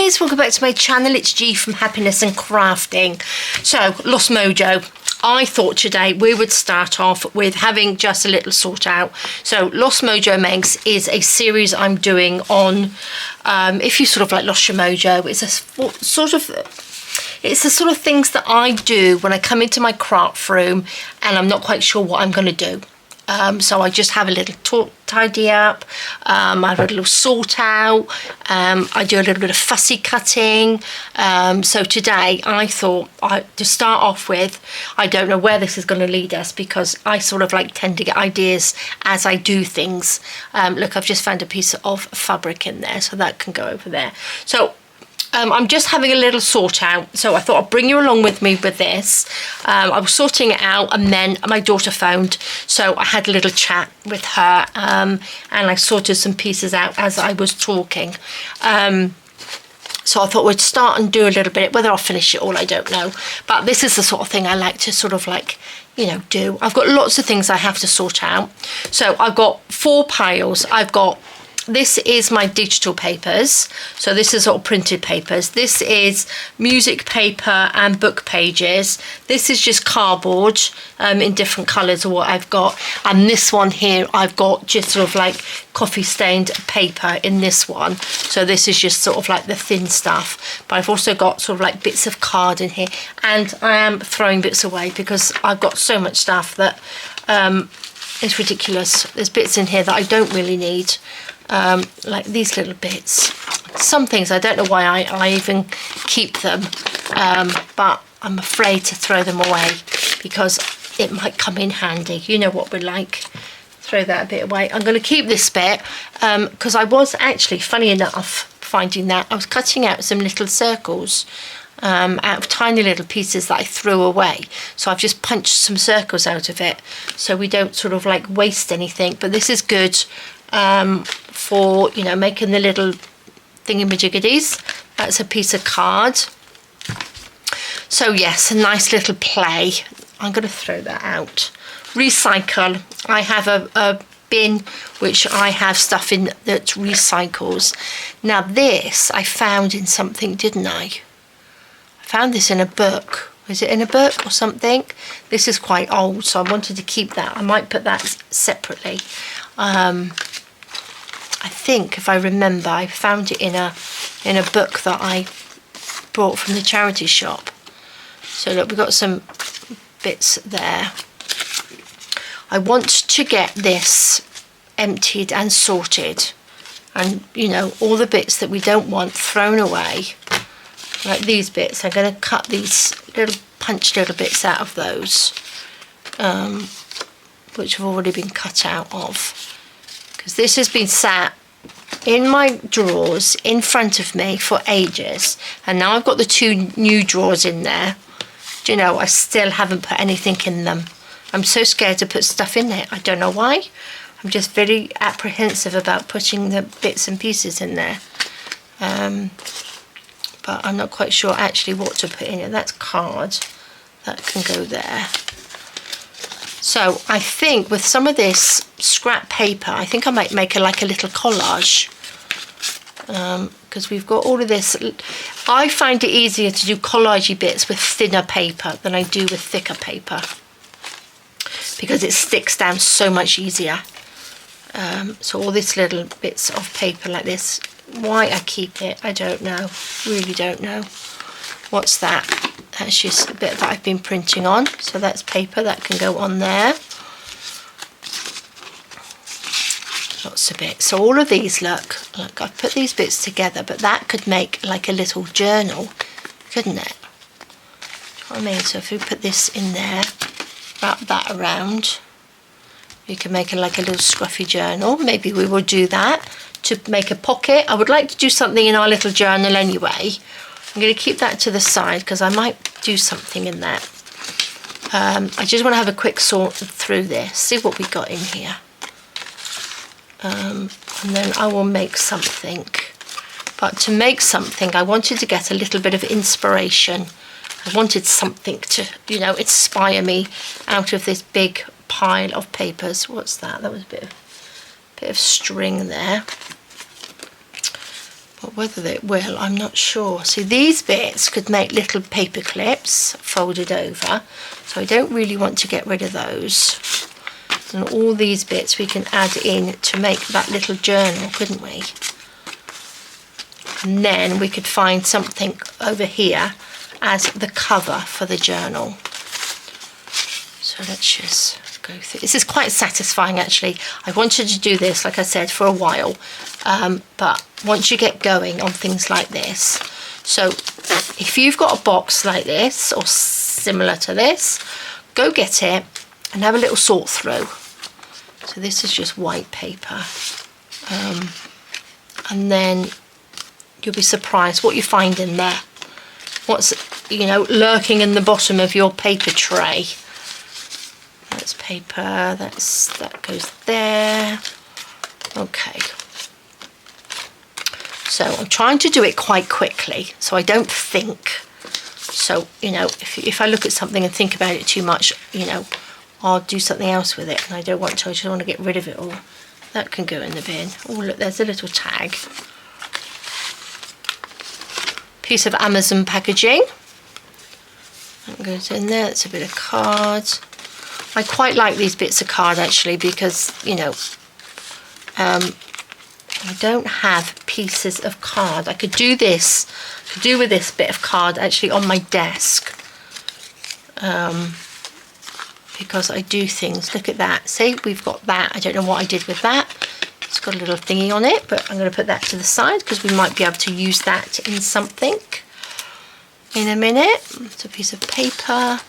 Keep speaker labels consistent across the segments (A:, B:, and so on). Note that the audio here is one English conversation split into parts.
A: guys, welcome back to my channel. It's G from Happiness and Crafting. So, Lost Mojo. I thought today we would start off with having just a little sort out. So, Lost Mojo Megs is a series I'm doing on, if you sort of like lost your mojo, it's the sort of things that I do when I come into my craft room and I'm not quite sure what I'm going to do. So I just have a little tidy up, I have a little sort out, I do a little bit of fussy cutting. So today I thought to start off with, I don't know where this is going to lead us because I sort of like tend to get ideas as I do things. Look, I've just found a piece of fabric in there, so that can go over there. So I'm just having a little sort out, so I thought I'd bring you along with me with this. I was sorting it out and then my daughter phoned, so I had a little chat with her and I sorted some pieces out as I was talking. So I thought we'd start and do a little bit. Whether I'll finish it all, I don't know, but this is the sort of thing I like to sort of like, you know, do. I've got lots of things I have to sort out. So I've got 4 piles. This is my digital papers, so this is all printed papers. This is music paper and book pages. This is just cardboard in different colours of what I've got. And this one here, I've got just sort of like coffee stained paper in this one. So this is just sort of like the thin stuff. But I've also got sort of like bits of card in here. And I am throwing bits away because I've got so much stuff that it's ridiculous. There's bits in here that I don't really need. Like these little bits. Some things I don't know why I even keep them, but I'm afraid to throw them away because it might come in handy. You know what we're like. Throw that a bit away. I'm going to keep this bit because I was actually, funny enough, finding that I was cutting out some little circles out of tiny little pieces that I threw away. So I've just punched some circles out of it so we don't sort of like waste anything. But this is good for, you know, making the little thingamajiggies. That's a piece of card. So yes, a nice little play. I'm going to throw that out. Recycle. I have a bin which I have stuff in that recycles. Now this I found in something, didn't I? I found this in a book. Was it in a book or something? This is quite old, so I wanted to keep that. I might put that separately. I think, if I remember, I found it in a book that I bought from the charity shop. So look, we've got some bits there. I want to get this emptied and sorted, and you know, all the bits that we don't want thrown away, like these bits. I'm going to cut these punch little bits out of those, which have already been cut out of. This has been sat in my drawers in front of me for ages, and now I've got the 2 new drawers in there. Do you know, I still haven't put anything in them. I'm so scared to put stuff in there. I don't know why. I'm just very apprehensive about putting the bits and pieces in there. But I'm not quite sure actually what to put in it. That's card. That can go there. So I think with some of this scrap paper, I think I might make like a little collage, because we've got all of this. I find it easier to do collagey bits with thinner paper than I do with thicker paper because it sticks down so much easier. So all these little bits of paper like this, why I keep it, I don't know, really don't know. What's that? That's just a bit that I've been printing on, so that's paper that can go on there. Lots of bits. So all of these, look, I've put these bits together, but that could make like a little journal, couldn't it? Do you know what I mean? So if we put this in there, wrap that around, we can make like a little scruffy journal. Maybe we will do that to make a pocket. I would like to do something in our little journal anyway. I'm going to keep that to the side because I might do something in that. I just want to have a quick sort through this, see what we got in here. And then I will make something. But to make something, I wanted to get a little bit of inspiration. I wanted something to, you know, inspire me out of this big pile of papers. What's that? That was a bit of string there. but whether it will, I'm not sure. See, these bits could make little paper clips folded over, so I don't really want to get rid of those. And all these bits we can add in to make that little journal, couldn't we? And then we could find something over here as the cover for the journal. So let's just go through. This is quite satisfying, actually. I wanted to do this, like I said, for a while, but once you get going on things like this, so if you've got a box like this or similar to this, go get it and have a little sort through. So this is just white paper, and then you'll be surprised what you find in there. What's, you know, lurking in the bottom of your paper tray. That's paper, that goes there. Okay. So I'm trying to do it quite quickly, so I don't think. So, you know, if I look at something and think about it too much, you know, I'll do something else with it, and I don't want to. I just want to get rid of it all. That can go in the bin. Oh, look, there's a little tag. Piece of Amazon packaging. That goes in there. It's a bit of card. I quite like these bits of card, actually, because, you know, I don't have pieces of card. I could do this, with this bit of card actually on my desk. Because I do things. Look at that. See, we've got that. I don't know what I did with that. It's got a little thingy on it, but I'm going to put that to the side because we might be able to use that in something in a minute. It's a piece of paper.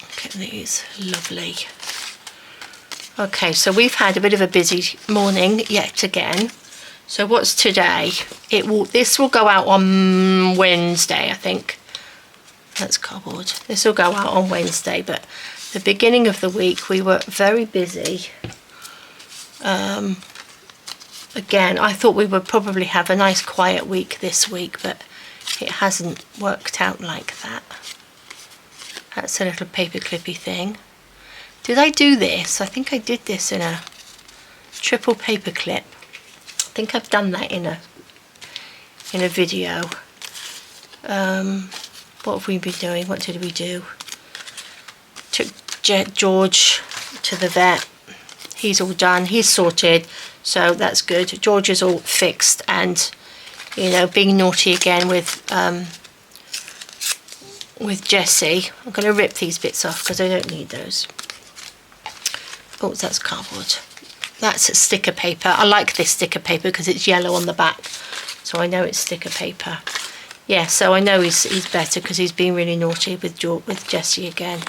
A: Look at these. Lovely. Okay, so we've had a bit of a busy morning yet again. So what's today? This will go out on Wednesday, I think. That's cardboard. This will go out on Wednesday, but the beginning of the week we were very busy. Again, I thought we would probably have a nice quiet week this week, but it hasn't worked out like that. That's a little paper clippy thing. Did I do this? I think I did this in a triple paper clip. I think I've done that in a video. What have we been doing? What did we do? Took George to the vet. He's all done. He's sorted. So that's good. George is all fixed and, you know, being naughty again with Jessie. I'm going to rip these bits off because I don't need those. Oh, that's cardboard. That's sticker paper. I like this sticker paper because it's yellow on the back. So I know it's sticker paper. Yeah, so I know he's better because he's been really naughty with Jessie again,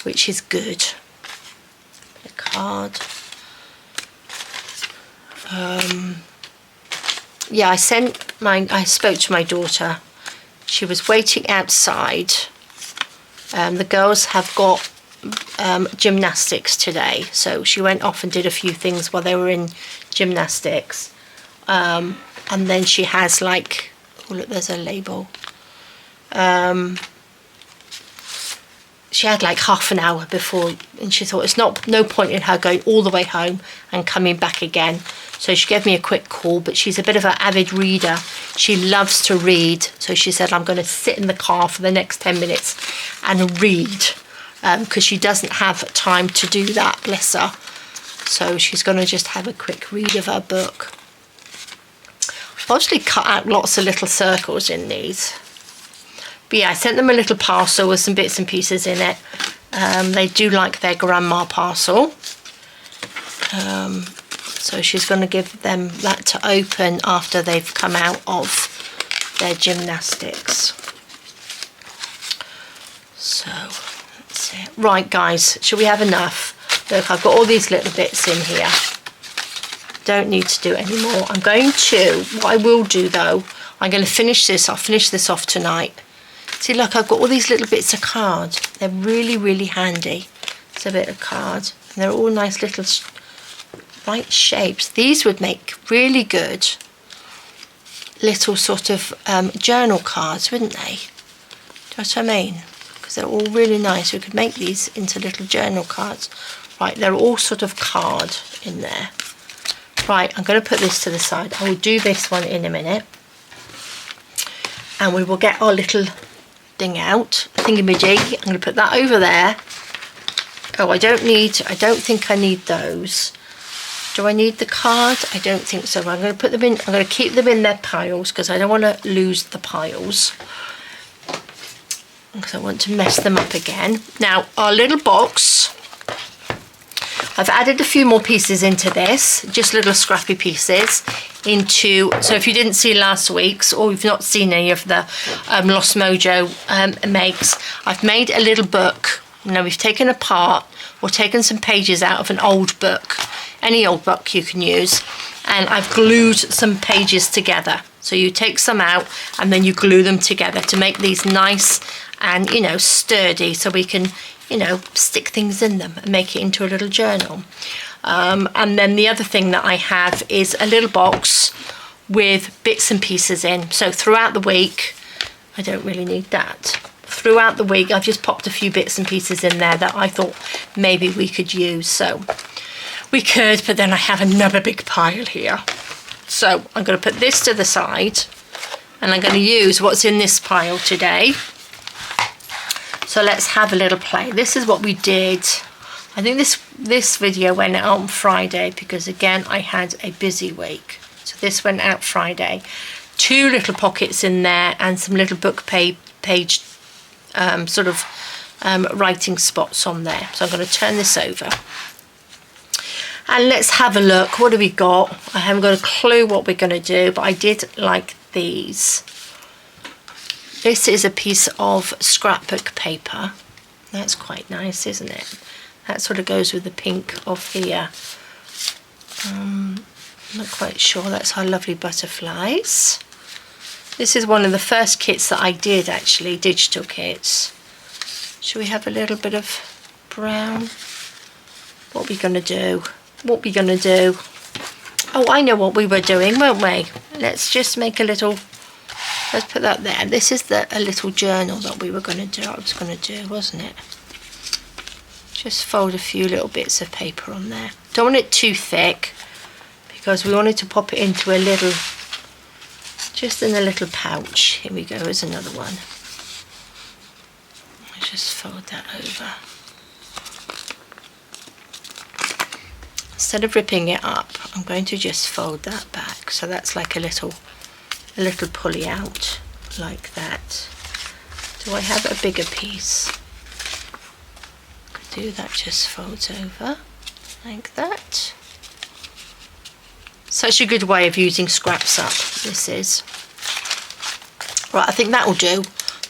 A: which is good. A card. Yeah, I spoke to my daughter. She was waiting outside. The girls have got gymnastics today, so she went off and did a few things while they were in gymnastics. And then she has like, oh look, there's a label. She had like half an hour before, and she thought it's no point in her going all the way home and coming back again. So she gave me a quick call, but she's a bit of an avid reader. She loves to read. So she said, I'm going to sit in the car for the next 10 minutes and read, because she doesn't have time to do that, bless her. So she's going to just have a quick read of her book. I've obviously cut out lots of little circles in these. But yeah, I sent them a little parcel with some bits and pieces in it. They do like their grandma parcel. So she's going to give them that to open after they've come out of their gymnastics. So that's it. Right, guys, shall we have enough? Look, I've got all these little bits in here. Don't need to do it anymore. I'm going to, what I will do though, I'm going to finish this. I'll finish this off tonight. See, look, I've got all these little bits of card. They're really, really handy. It's a bit of card. And they're all nice little right shapes. These would make really good little sort of journal cards, wouldn't they? Do you know what I mean? Because they're all really nice. We could make these into little journal cards. Right, they're all sort of card in there. Right, I'm going to put this to the side. I will do this one in a minute. And we will get our little thing out, thingamajig. I'm going to put that over there. Oh, I don't think I need those. Do I need the card? I don't think so. I'm going to put them in, I'm going to keep them in their piles because I don't want to lose the piles. Because I want to mess them up again. Now, our little box, I've added a few more pieces into this, just little scrappy pieces so if you didn't see last week's or you've not seen any of the Lost Mojo makes, I've made a little book. Now we've taken apart or taken some pages out of an old book, any old book you can use, and I've glued some pages together. So you take some out and then you glue them together to make these nice and, you know, sturdy, so we can, you know, stick things in them and make it into a little journal. And then the other thing that I have is a little box with bits and pieces in. So throughout the week, I don't really need that. Throughout the week, I've just popped a few bits and pieces in there that I thought maybe we could use. So we could, but then I have another big pile here. So I'm going to put this to the side and I'm going to use what's in this pile today. So let's have a little play. This is what we did. I think this video went out on Friday because again I had a busy week. So this went out Friday. 2 little pockets in there and some little book page writing spots on there. So I'm going to turn this over. And let's have a look. What do we got? I haven't got a clue what we're going to do, but I did like these. This is a piece of scrapbook paper. That's quite nice, isn't it? That sort of goes with the pink of here. I'm not quite sure. That's our lovely butterflies. This is one of the first kits that I did, actually, digital kits. Should we have a little bit of brown? What are we going to do? What are we going to do? Oh, I know what we were doing, won't we? Let's just make a little... Let's put that there. This is a little journal that we were going to do. I was going to do, wasn't it? Just fold a few little bits of paper on there. Don't want it too thick because we wanted to pop it into a little, just in a little pouch. Here we go, here's another one. I'll just fold that over. Instead of ripping it up, I'm going to just fold that back. So that's like a little pulley out, like that. Do I have a bigger piece? Could do that, just folds over, like that. Such a good way of using scraps up, this is. Right, I think that will do.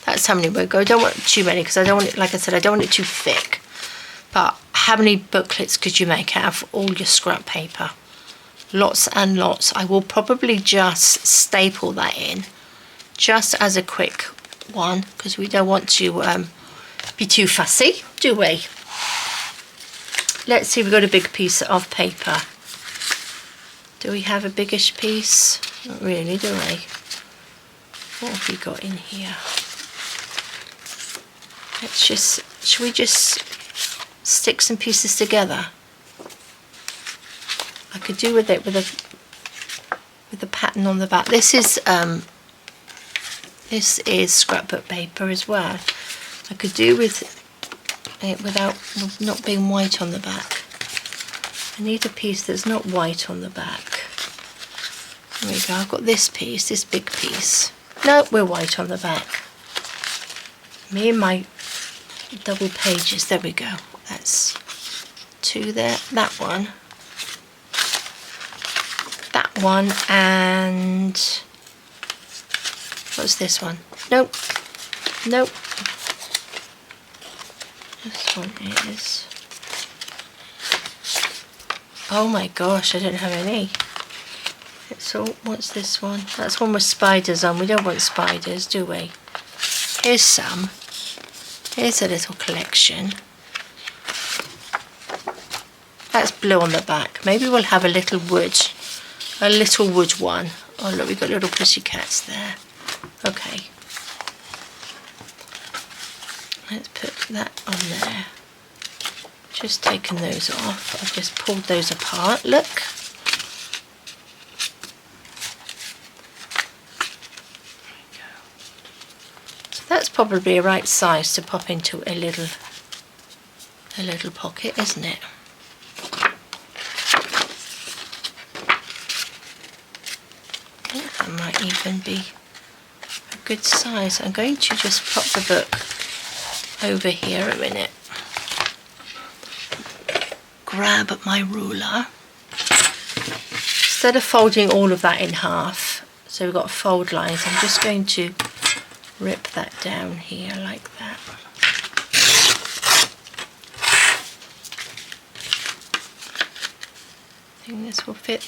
A: That's how many we'll go. I don't want too many because I don't want it, like I said, I don't want it too thick. But how many booklets could you make out of all your scrap paper? Lots and lots. I will probably just staple that in just as a quick one because we don't want to be too fussy, do we? Let's see if we've got a big piece of paper. Do we have a biggish piece? Not really, do we? What have we got in here? Let's just, should we just stick some pieces together? I could do with it with a pattern on the back. This is scrapbook paper as well. I could do with it without not being white on the back. I need a piece that's not white on the back. There we go. I've got this piece, this big piece. No, we're white on the back. Me and my double pages. There we go. That's 2 there. That one. That one, and what's this one? Nope. Nope. This one is... Oh my gosh, I don't have any. It's all, what's this one? That's one with spiders on. We don't want spiders, do we? Here's some. Here's a little collection. That's blue on the back. Maybe we'll have a little wood one. Oh look, we've got little pussycats there. Okay. Let's put that on there. Just taken those off. I've just pulled those apart. Look. probably a right size to pop into a little pocket, isn't it? I think that might even be a good size. I'm going to just pop the book over here a minute. Grab my ruler. Instead of folding all of that in half, so we've got fold lines, I'm just going to rip that down here like that. I think this will fit.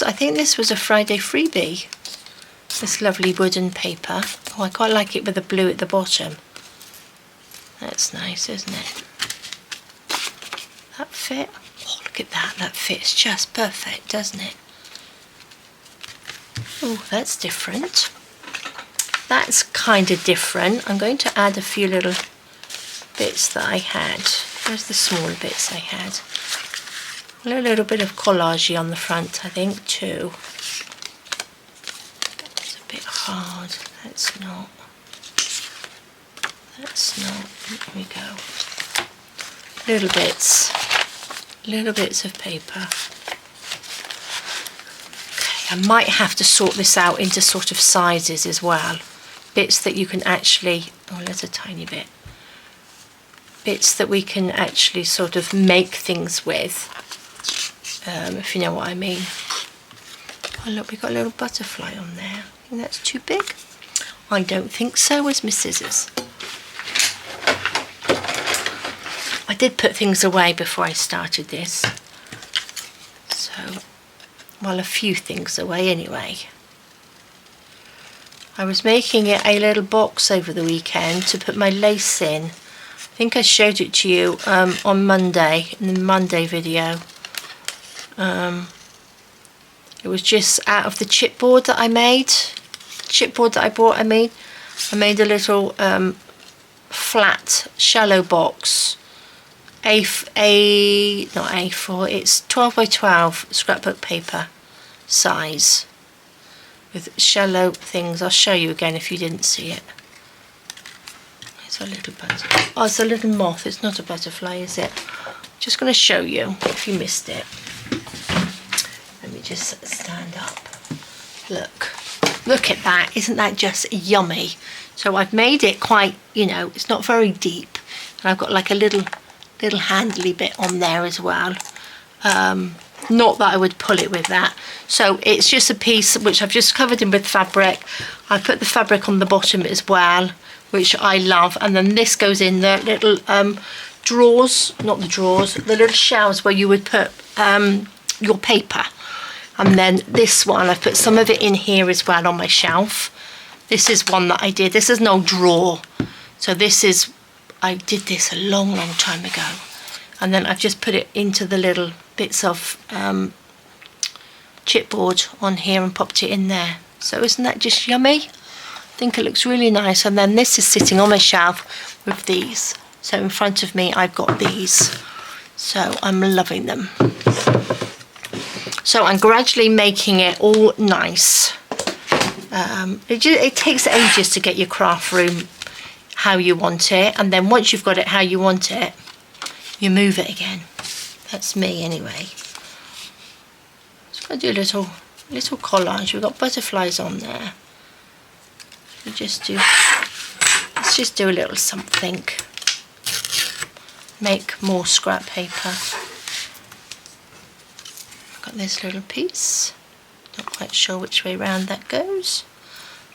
A: I think this was a Friday freebie. This lovely wooden paper. Oh, I quite like it with the blue at the bottom. That's nice, isn't it? That fit? Oh, look at that. That fits just perfect, doesn't it? Oh, that's different. That's kind of different. I'm going to add a few little bits that I had. Where's the smaller bits I had? A little bit of collage on the front, I think, too. It's a bit hard. That's not. There we go. Little bits of paper. I might have to sort this out into sort of sizes as well. Bits that you can actually, oh, there's a tiny bit. Bits that we can actually sort of make things with, if you know what I mean. Oh look, we've got a little butterfly on there. I think that's too big. I don't think so. Where's my scissors? I did put things away before I started this. So, well, a few things away anyway. I was making it a little box over the weekend to put my lace in. I think I showed it to you on Monday, in the Monday video. It was just out of the chipboard that I made. Chipboard that I bought, I made a little flat, shallow box. Not A4, it's 12 by 12 scrapbook paper size with shallow things. I'll show you again if you didn't see it. It's a little butterfly. Oh, it's a little moth. It's not a butterfly, is it? Just going to show you if you missed it. Let me just stand up. Look at that. Isn't that just yummy? So I've made it quite, you know, it's not very deep, and I've got like a little handly bit on there as well. Not that I would pull it with that. So it's just a piece which I've just covered in with fabric. I put the fabric on the bottom as well, which I love, and then this goes in the little drawers, not the drawers, the little shelves where you would put your paper. And then this one, I've put some of it in here as well on my shelf. This is one that I did. This is an old drawer. So this is, I did this a long time ago. And then I've just put it into the little bits of chipboard on here and popped it in there. So isn't that just yummy? I think it looks really nice. And then this is sitting on my shelf with these. So in front of me, I've got these. So I'm loving them. So I'm gradually making it all nice. It takes ages to get your craft room how you want it, and then once you've got it how you want it, you move it again. That's me anyway. Just gonna do a little collage. We've got butterflies on there. Let's just do a little something. Make more scrap paper. Got this little piece. Not quite sure which way round that goes,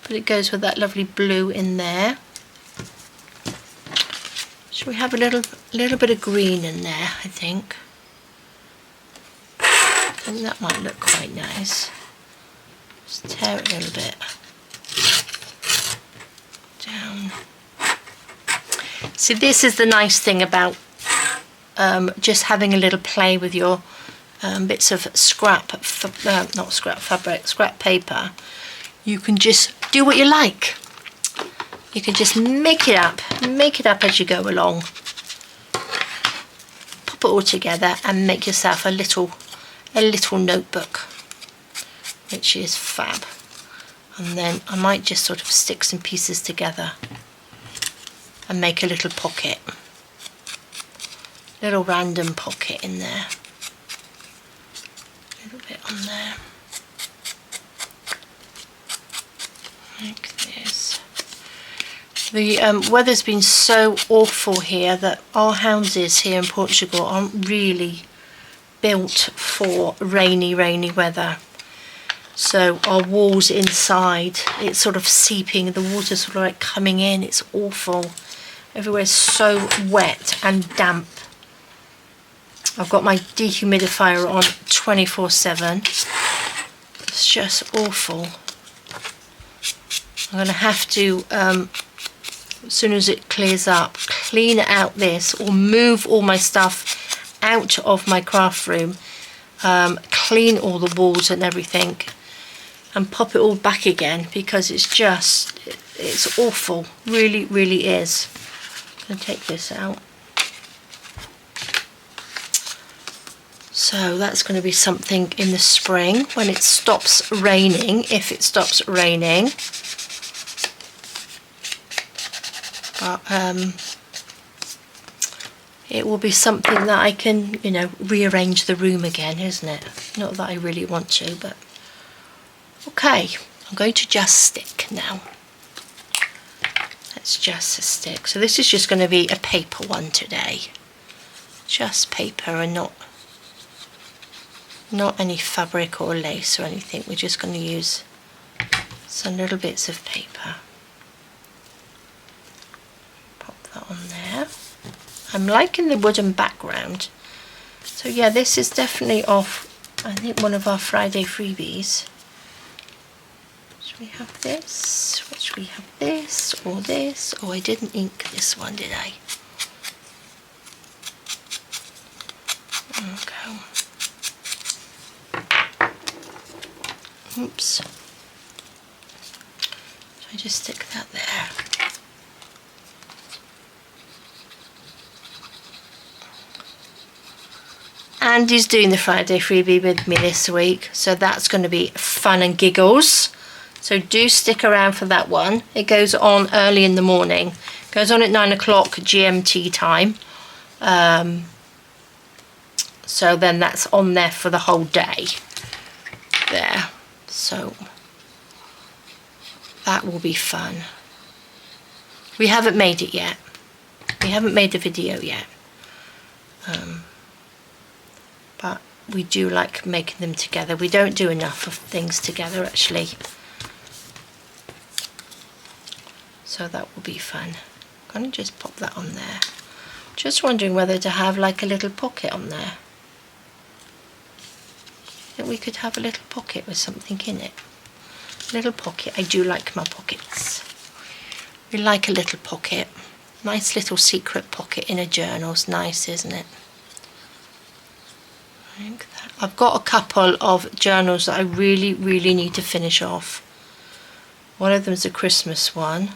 A: but it goes with that lovely blue in there. Should we have a little bit of green in there? I think that might look quite nice. Just tear it a little bit down. See, this is the nice thing about just having a little play with your bits of scrap paper. You can just do what you like. You can just make it up as you go along. Pop it all together and make yourself a little notebook, which is fab. And then I might just sort of stick some pieces together and make a little pocket. Little random pocket in there. A little bit on there. Like this. The weather's been so awful here that our houses here in Portugal aren't really built for rainy weather. So our walls inside, it's sort of seeping, the water's sort of like coming in, it's awful. Everywhere's so wet and damp. I've got my dehumidifier on 24/7. It's just awful. I'm going to have to, as soon as it clears up, clean out this or move all my stuff out of my craft room, clean all the walls and everything, and pop it all back again, because it's awful. Really is. I'm going to take this out. So that's going to be something in the spring when it stops raining, if it stops raining. But it will be something that I can, you know, rearrange the room again, isn't it? Not that I really want to, but okay. I'm going to just stick now. Let's just stick. So this is just going to be a paper one today. Just paper and not any fabric or lace or anything. We're just going to use some little bits of paper. Pop that on there. I'm liking the wooden background. So yeah, this is definitely off, I think, one of our Friday freebies. Should we have this? What should we have? This or this? Oh, I didn't ink this one, did I? Okay. Oops. So I just stick that there. Andy's doing the Friday freebie with me this week, so that's going to be fun and giggles. So do stick around for that one. It goes on early in the morning. It goes on at 9 o'clock GMT time. So then that's on there for the whole day. There. So that will be fun. We haven't made it yet. We haven't made the video yet. But we do like making them together. We don't do enough of things together, actually. So that will be fun. I'm going to just pop that on there. Just wondering whether to have like a little pocket on there. I think we could have a little pocket with something in it. A little pocket. I do like my pockets. We like a little pocket. Nice little secret pocket in a journal's nice, isn't it? Like that. I've got a couple of journals that I really need to finish off. One of them is a Christmas one.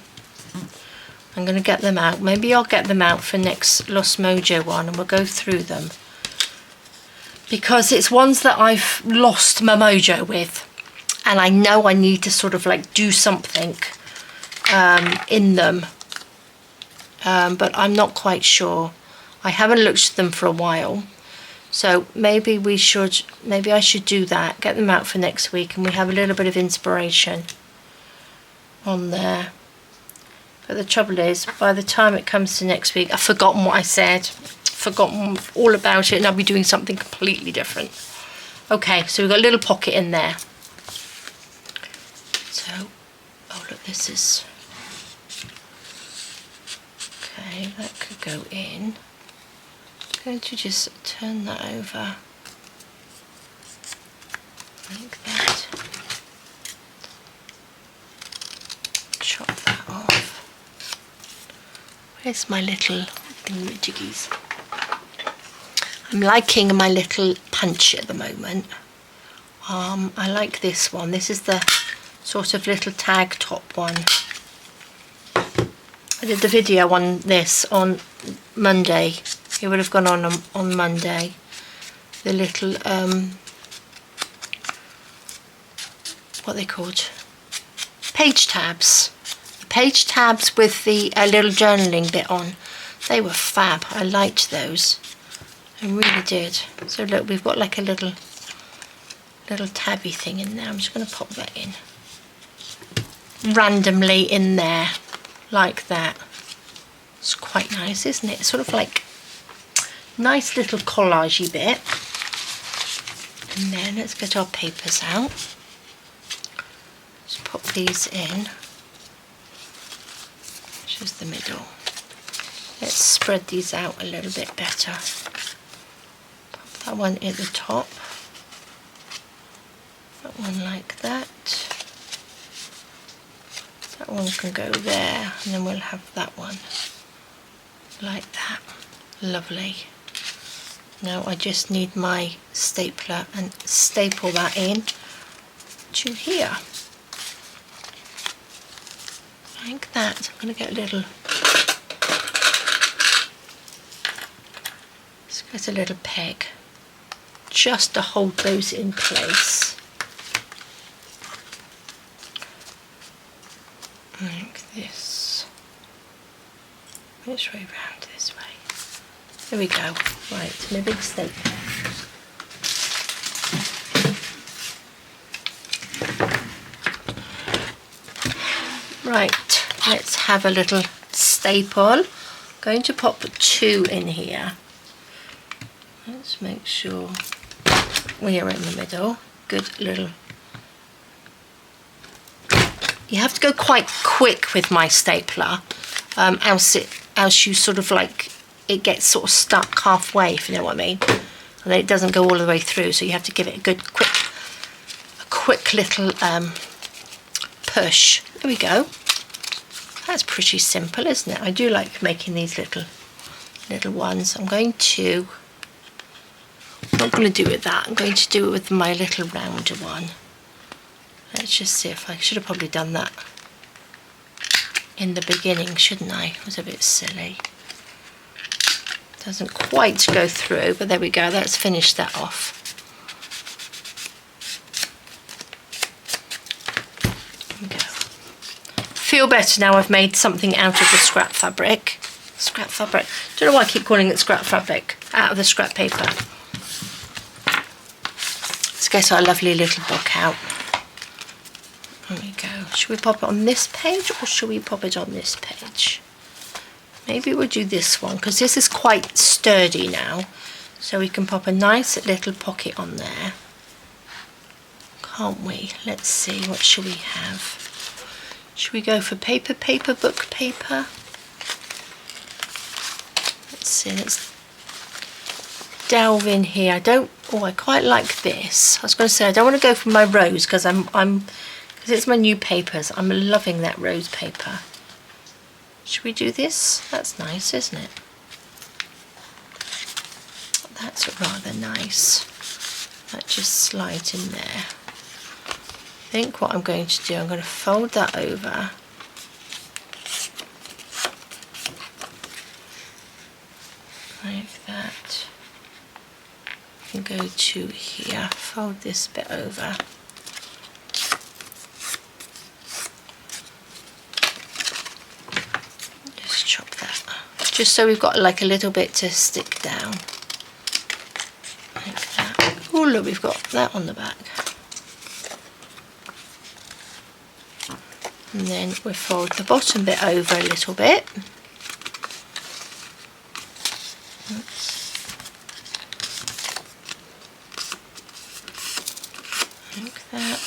A: I'm going to get them out. Maybe I'll get them out for next Lost Mojo one, and we'll go through them. Because it's ones that I've lost my mojo with, and I know I need to sort of like do something in them, but I'm not quite sure. I haven't looked at them for a while, so maybe I should do that, get them out for next week, and we have a little bit of inspiration on there. But the trouble is, by the time it comes to next week, I've forgotten what I said, forgotten all about it, and I'll be doing something completely different. Okay, so we've got a little pocket in there. So, oh look, this is, okay, that could go in. I'm going to just turn that over like that. Chop that off. Where's my little thingamajiggies? I'm liking my little punch at the moment. I like this one. This is the sort of little tag top one. I did the video on this on Monday. It would have gone on Monday. The little what are they called? Page tabs. The page tabs with the little journaling bit on. They were fab. I liked those. I really did. So look, we've got like a little tabby thing in there. I'm just going to pop that in randomly in there like that. It's quite nice, isn't it? Sort of like nice little collagey bit. And then let's get our papers out. Just pop these in. Just the middle. Let's spread these out a little bit better. Pop that one at the top. That one like that. That one can go there, and then we'll have that one like that. Lovely. Now I just need my stapler and staple that in to here. Like that. I'm going to get a little, let's get a little peg just to hold those in place. Like this. Which way round? This way. There we go. Right, my big stapler. Right, let's have a little staple. Going to pop 2 in here. Let's make sure we are in the middle. Good little. You have to go quite quick with my stapler, else you sort of like, it gets sort of stuck halfway, if you know what I mean, and then it doesn't go all the way through, so you have to give it a good quick little push. There we go. That's pretty simple, isn't it? I do like making these little ones. I'm not going to do it with that. I'm going to do it with my little rounder one. Let's just see if I should have probably done that in the beginning, shouldn't I? It was a bit silly. Doesn't quite go through, but there we go. Let's finish that off. There we go. Feel better now I've made something out of the scrap fabric. Scrap fabric. Don't know why I keep calling it scrap fabric. Out of the scrap paper. Let's get our lovely little book out. There we go. Should we pop it on this page or should we pop it on this page? Maybe we'll do this one because this is quite sturdy now. So we can pop a nice little pocket on there. Can't we? Let's see, what should we have? Should we go for paper, book paper? Let's see, let's delve in here. I quite like this. I was going to say I don't want to go for my rose because because it's my new papers. I'm loving that rose paper. Should we do this? That's nice, isn't it? That's rather nice. That just slides in there. I think what I'm going to do, I'm going to fold that over. Like that. And go to here, fold this bit over. Just chop that. Just so we've got like a little bit to stick down. Like that. Oh look, we've got that on the back. And then we fold the bottom bit over a little bit. Like that.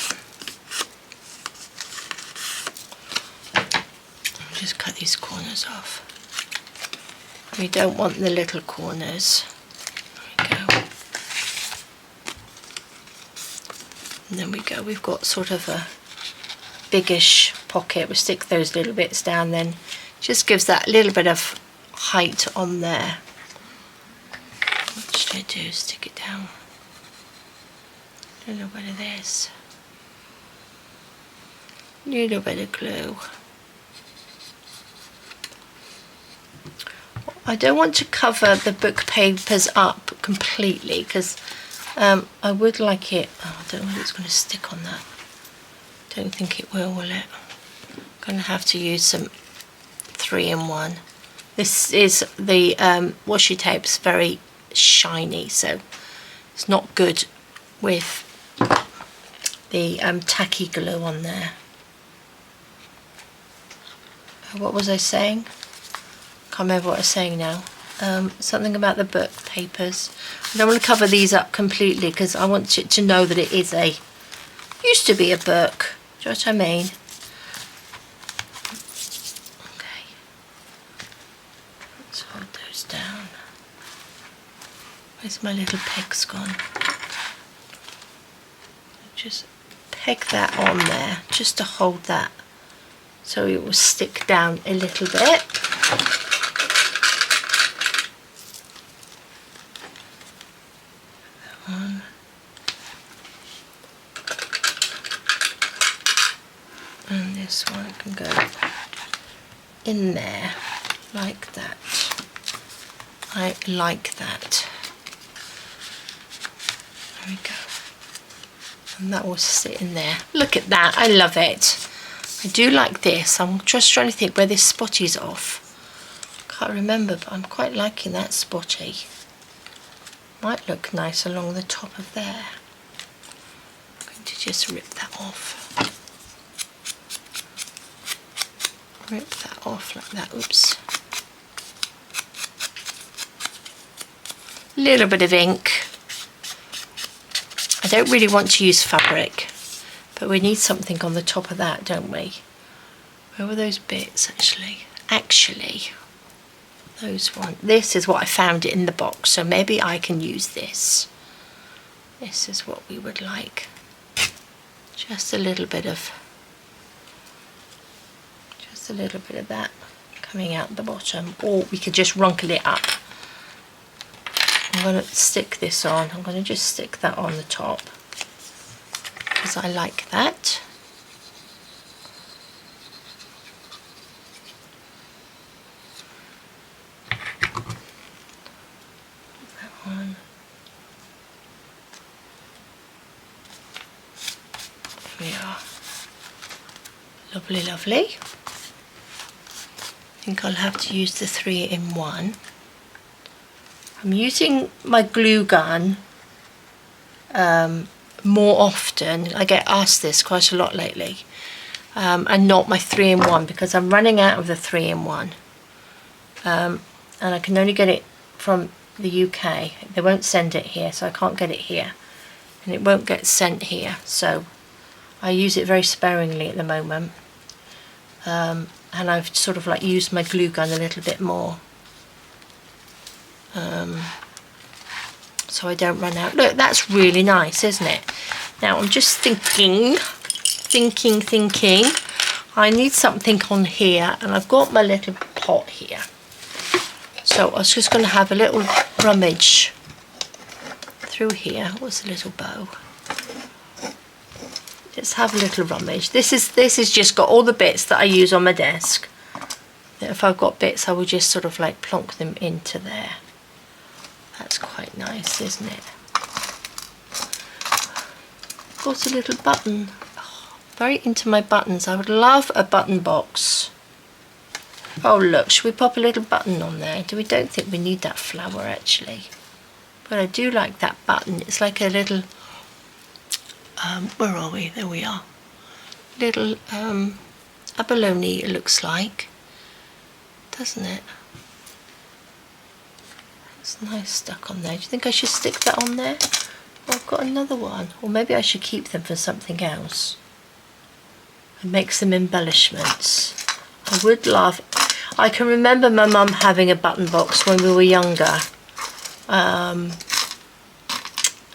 A: I'll just cut these corners off. We don't want the little corners. There we go. And then we go, we've got sort of a biggish pocket. We stick those little bits down, then just gives that little bit of height on there. What should I do? Stick it down. A little bit of this. A little bit of glue. I don't want to cover the book papers up completely because I would like it. Oh, I don't know if it's going to stick on that. Don't think it will it? Gonna have to use some 3-in-1. This is the washi tape's very shiny, so it's not good with the tacky glue on there. What was I saying? Can't remember what I was saying now. Something about the book papers. I don't want to cover these up completely because I want you to know that it is used to be a book. Do you know what I mean? Okay. Let's hold those down. Where's my little pegs gone? Just peg that on there just to hold that so it will stick down a little bit. That one. And this one can go in there like that. I like that. There we go. And that will sit in there. Look at that, I love it. I do like this. I'm just trying to think where this spotty's off. Can't remember, but I'm quite liking that spotty. Might look nice along the top of there. I'm going to just rip that off. Rip that off like that, oops. Little bit of ink. I don't really want to use fabric, but we need something on the top of that, don't we? Where were those bits actually? Those ones. This is what I found in the box, so maybe I can use this. This is what we would like. Just a little bit of that coming out the bottom, or we could just wrinkle it up. I'm going to stick this on. I'm going to just stick that on the top because I like that. That one. There we are. Lovely, lovely. I think I'll have to use the 3-in-1. I'm using my glue gun more often. I get asked this quite a lot lately, and not my 3-in-1 because I'm running out of the 3-in-1, and I can only get it from the UK. They won't send it here, so I can't get it here, and it won't get sent here, so I use it very sparingly at the moment, and I've sort of like used my glue gun a little bit more. So I don't run out. Look, that's really nice, isn't it? Now I'm just thinking. I need something on here, and I've got my little pot here. So I was just going to have a little rummage through here. What's a little bow? Let's have a little rummage. This is just got all the bits that I use on my desk. If I've got bits, I will just sort of like plonk them into there. That's quite nice, isn't it? Got a little button. Oh, very into my buttons. I would love a button box. Oh look, should we pop a little button on there? We don't think we need that flower actually. But I do like that button. It's like a little, where are we? There we are. Little abalone it looks like. Doesn't it? It's nice stuck on there. Do you think I should stick that on there? Oh, I've got another one. Or maybe I should keep them for something else and make some embellishments. I would love... I can remember my mum having a button box when we were younger. And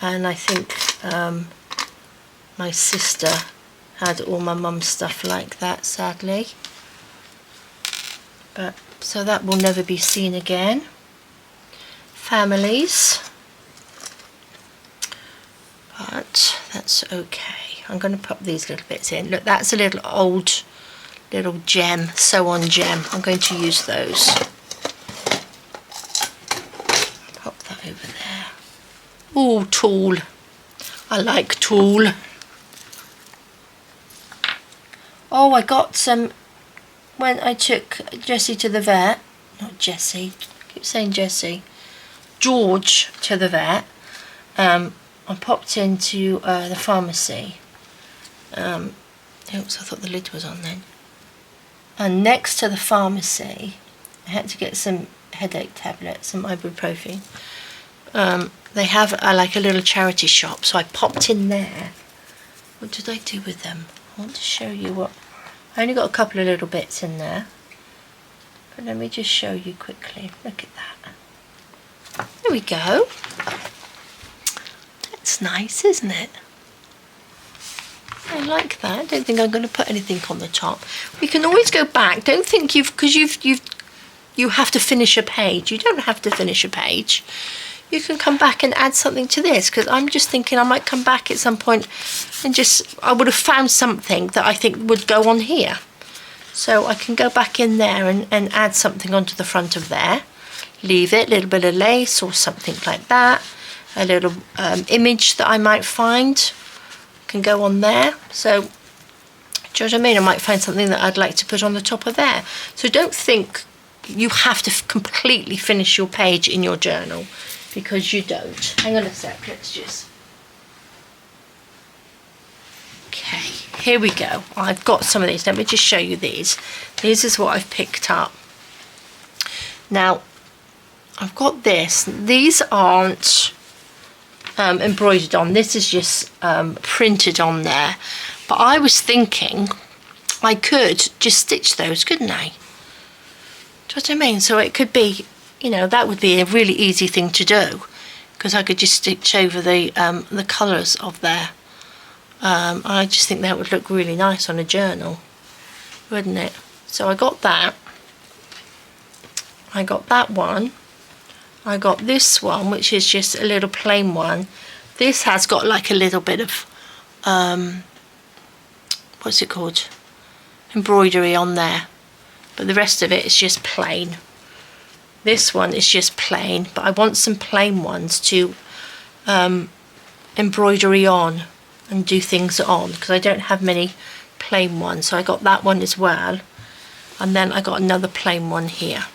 A: I think my sister had all my mum's stuff like that, sadly. But so that will never be seen again. Families, but that's okay. I'm going to pop these little bits in. Look, that's a little old little gem, sew-on gem. I'm going to use those. Pop that over there. Oh, tulle. I like tulle. Oh, I got some when I took Jessie to the vet, not Jessie, I keep saying Jessie, George to the vet, I popped into the pharmacy. Oops, I thought the lid was on then. And next to the pharmacy, I had to get some headache tablets, some ibuprofen. They have like a little charity shop, so I popped in there. What did I do with them? I want to show you what. I only got a couple of little bits in there, but let me just show you quickly. Look at that. There we go. That's nice, isn't it? I like that. I don't think I'm going to put anything on the top. We can always go back. Don't think because you have to finish a page. You don't have to finish a page. You can come back and add something to this, because I'm just thinking I might come back at some point and I would have found something that I think would go on here. So I can go back in there and add something onto the front of there. Leave it, a little bit of lace or something like that. A little image that I might find can go on there. So, do you know what I mean? I might find something that I'd like to put on the top of there. So don't think you have to completely finish your page in your journal, because you don't. Hang on a sec, let's just... Okay, here we go. I've got some of these. Let me just show you these. This is what I've picked up. Now, I've got this. These aren't embroidered on. This is just printed on there. But I was thinking I could just stitch those, couldn't I? Do you know what I mean? So it could be, you know, that would be a really easy thing to do, because I could just stitch over the colours of there. I just think that would look really nice on a journal, wouldn't it? So I got that. I got that one. I got this one, which is just a little plain one. This has got like a little bit of, what's it called? Embroidery on there. But the rest of it is just plain. This one is just plain, but I want some plain ones to embroidery on and do things on, because I don't have many plain ones. So I got that one as well. And then I got another plain one here,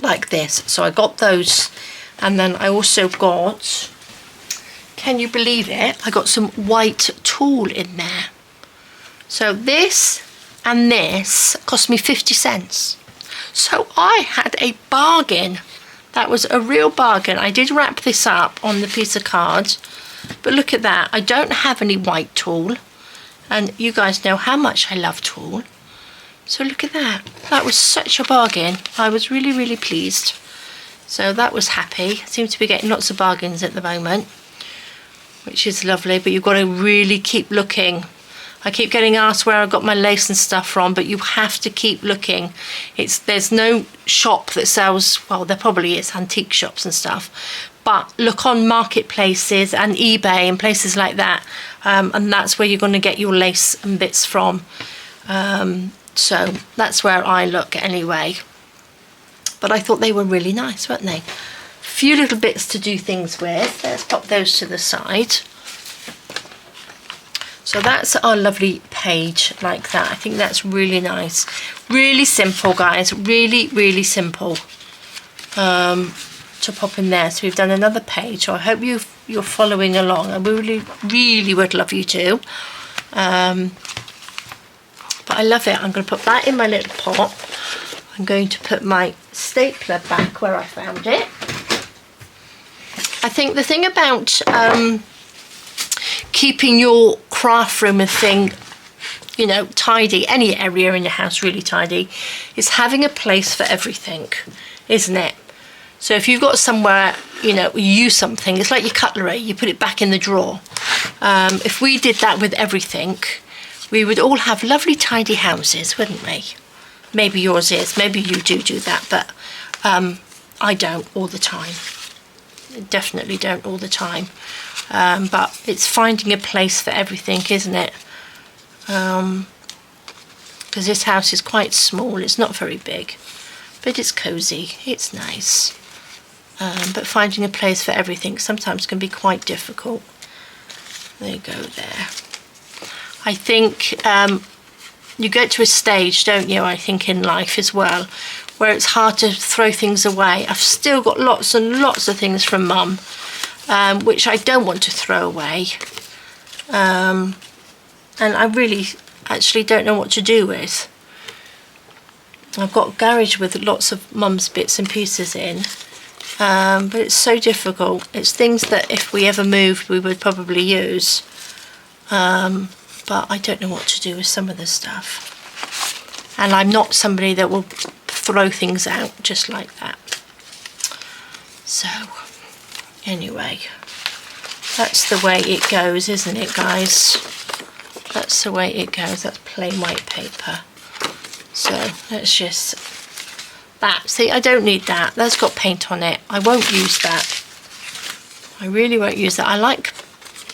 A: like this. So I got those, and then I also got, can you believe it, I got some white tulle in there. So this and this cost me 50 cents. So I had a bargain. That was a real bargain. I did wrap this up on the piece of card, but look at that. I don't have any white tulle, and you guys know how much I love tulle. So look at that. That was such a bargain. I was really, really pleased. So that was happy. Seem to be getting lots of bargains at the moment, which is lovely, but you've got to really keep looking. I keep getting asked where I got my lace and stuff from, but you have to keep looking. There's no shop that sells, well, there probably is, antique shops and stuff, but look on marketplaces and eBay and places like that, and that's where you're going to get your lace and bits from. So that's where I look anyway. But I thought they were really nice, weren't they? A few little bits to do things with. Let's pop those to the side. So that's our lovely page like that. I think that's really nice. Really simple, guys. Really, really simple to pop in there. So we've done another page. So I hope you're following along. I really, really would love you to. But I love it. I'm going to put that in my little pot. I'm going to put my stapler back where I found it. I think the thing about keeping your craft room and thing, you know, tidy, any area in your house really tidy, is having a place for everything, isn't it? So if you've got somewhere, you know, you use something, it's like your cutlery, you put it back in the drawer. If we did that with everything, we would all have lovely tidy houses, wouldn't we? Maybe yours is, maybe you do that, but I don't all the time. Definitely don't all the time. But it's finding a place for everything, isn't it? Because this house is quite small, it's not very big, but it's cosy, it's nice. But finding a place for everything sometimes can be quite difficult. There you go there. I think you get to a stage, don't you, I think, in life as well, where it's hard to throw things away. I've still got lots and lots of things from Mum, which I don't want to throw away. And I really actually don't know what to do with. I've got a garage with lots of Mum's bits and pieces in, but it's so difficult. It's things that if we ever moved we would probably use, but I don't know what to do with some of the stuff. And I'm not somebody that will throw things out just like that. So anyway, that's the way it goes, isn't it, guys? That's the way it goes. That's plain white paper. So let's just, that, see, I don't need that. That's got paint on it. I won't use that. I really won't use that. I like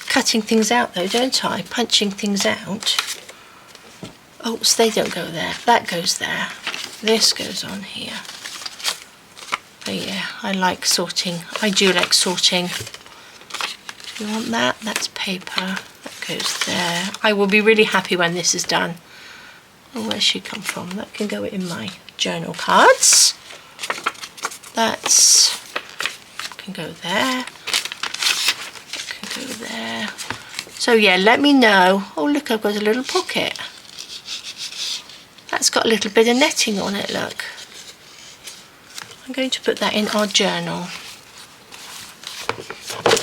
A: cutting things out though, don't I? Punching things out. Oh, so they don't go there. That goes there. This goes on here. But yeah, I like sorting. I do like sorting. Do you want that? That's paper. That goes there. I will be really happy when this is done. Oh, where's she come from? That can go in my journal cards. That's can go there. That can go there. So yeah, let me know. Oh look, I've got a little pocket. That's got a little bit of netting on it, look. I'm going to put that in our journal.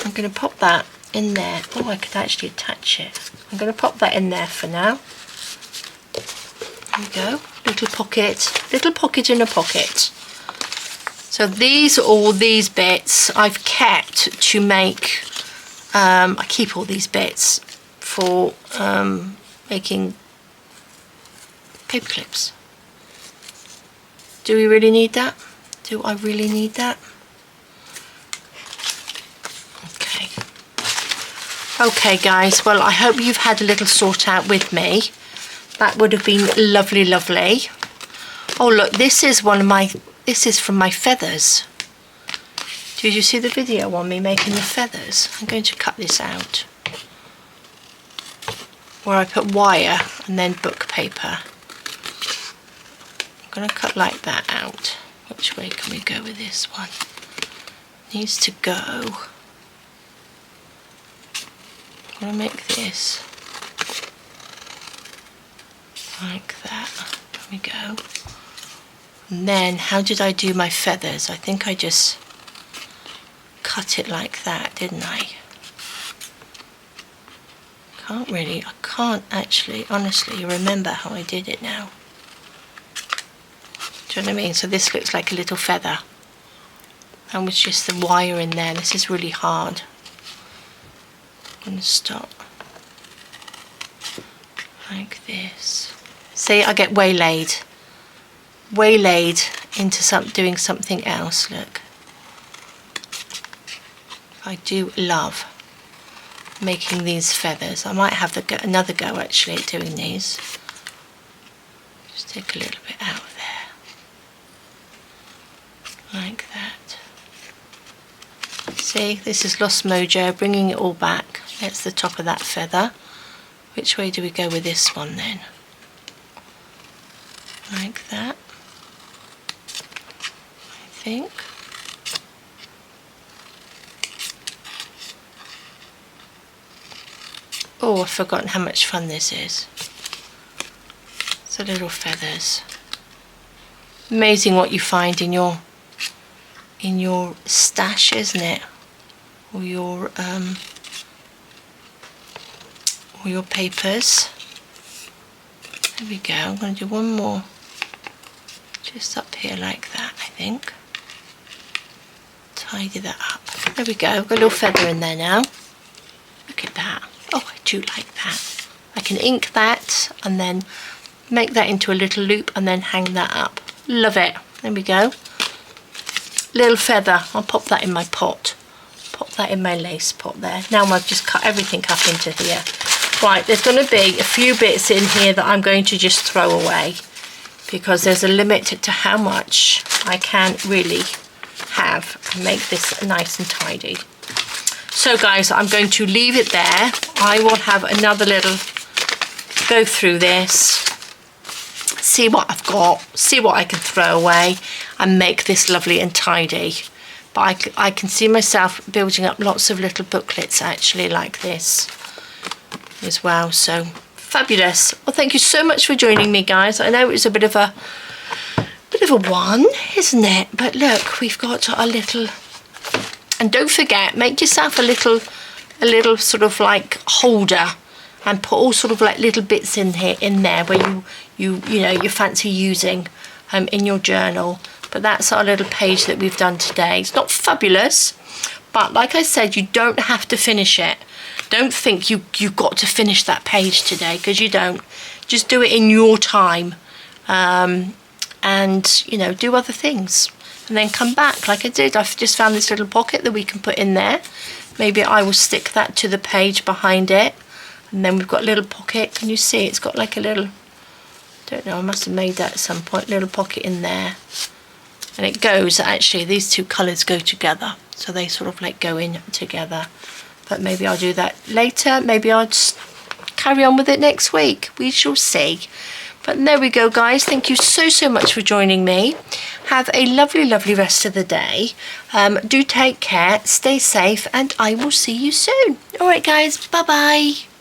A: I'm going to pop that in there. Oh, I could actually attach it. I'm going to pop that in there for now. There we go. Little pocket in a pocket. So these are all these bits I've kept to make, I keep all these bits for making paper clips. Do we really need that? Do I really need that? Okay. Okay guys, well I hope you've had a little sort out with me. That would have been lovely, lovely. Oh look, this is from my feathers. Did you see the video on me making the feathers? I'm going to cut this out. Where I put wire and then book paper. I'm going to cut like that out. Which way can we go with this one? Needs to go. I'm going to make this like that. There we go. And then how did I do my feathers? I think I just cut it like that, didn't I? I can't actually honestly remember how I did it now. Do you know what I mean? So this looks like a little feather, and with just the wire in there. This is really hard. I'm going to stop like this. See, I get waylaid into doing something else. Look, I do love making these feathers. I might have another go actually at doing these. Just take a little bit out there, like that. See, this is Lost Mojo, bringing it all back. That's the top of that feather. Which way do we go with this one then? Like that, I think. Oh, I've forgotten how much fun this is. It's the little feathers. Amazing what you find in your stash, isn't it? Or your papers. There we go. I'm going to do one more just up here like that, I think. Tidy that up. There we go. Got a little feather in there now. Look at that. Oh, I do like that. I can ink that and then make that into a little loop and then hang that up. Love it. There we go. Little feather. I'll pop that in my pot. Pop that in my lace pot there. Now I've just cut everything up into here. Right, there's going to be a few bits in here that I'm going to just throw away because there's a limit to how much I can really have and make this nice and tidy. So guys, I'm going to leave it there. I will have another little go through this see what I've got, see what I can throw away and make this lovely and tidy. But I can see myself building up lots of little booklets actually like this as well. So fabulous. Well, thank you so much for joining me, guys. I know it was a bit of a one, isn't it? But look, we've got our little, and don't forget, make yourself a little sort of like holder and put all sort of like little bits in there where you know you fancy using in your journal. But that's our little page that we've done today. It's not fabulous, but like I said, you don't have to finish it. Don't think you've got to finish that page today, because you don't. Just do it in your time, and you know, do other things, and then come back like I did. I've just found this little pocket that we can put in there. Maybe I will stick that to the page behind it, and then we've got a little pocket. Can you see? It's got like a little, don't know, I must have made that at some point, little pocket in there. And it goes, actually, these two colours go together. So they sort of like go in together. But maybe I'll do that later. Maybe I'll just carry on with it next week. We shall see. But there we go, guys. Thank you so much for joining me. Have a lovely rest of the day. Do take care, stay safe, and I will see you soon. All right, guys. Bye-bye.